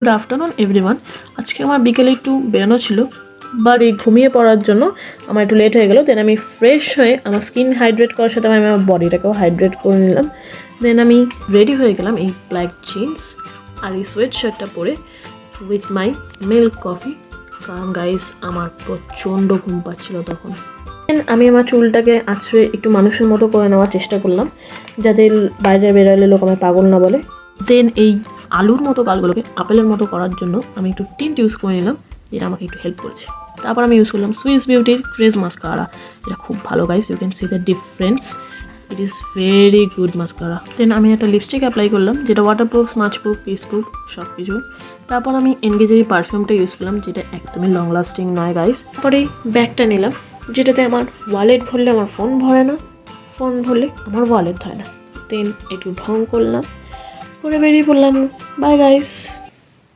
Good afternoon everyone. আজকে আমার বিকেলে একটু বেরোনো ছিল, বাট এই ঘুমিয়ে পড়ার জন্য আমার একটু লেট হয়ে গেলো। দেন আমি ফ্রেশ হয়ে আমার স্কিন হাইড্রেট করার সাথে আমি আমার বডিটাকেও হাইড্রেট করে নিলাম। দেন আমি রেডি হয়ে গেলাম এই ব্ল্যাক জিন্স আর এই সোয়েট শার্টটা পরে উইথ মাই মিল্ক কফি, কারণ গাইস আমার প্রচণ্ড ঘুম পাচ্ছিলো তখন। দেন আমি আমার চুলটাকে আঁচড়ে একটু মানুষের মতো করে নেওয়ার চেষ্টা করলাম, যাতে বাইরে বেরোলে লোক আমায় পাগল না বলে। দেন এই আলুর মতো গালগুলোকে আপেলের মতো করার জন্য আমি একটু টিন্ট ইউজ করে নিলাম, যেটা আমাকে একটু হেল্প করছে। তারপর আমি ইউজ করলাম সুইস বিউটির ক্রেজ মাস্কারা। এটা খুব ভালো guys, you can see the difference, it is very good mascara. Then আমি একটা লিপস্টিক অ্যাপ্লাই করলাম, যেটা ওয়াটারপ্রুফ, স্মাচপ্রুফ, পিসপ্রুফ সব কিছু। তারপর আমি এনগেজের পারফিউমটা ইউজ করলাম, যেটা একদমই লং লাস্টিং নয় গাইস। তারপরে ব্যাগটা নিলাম, যেটাতে আমার ওয়ালেট ভরলে আমার ফোন ভরে না, ফোন ভরলে আমার ওয়ালেট ধরে না। দেন একটু ঢং করলাম, করে বেরিয়ে পড়লাম। Bye guys.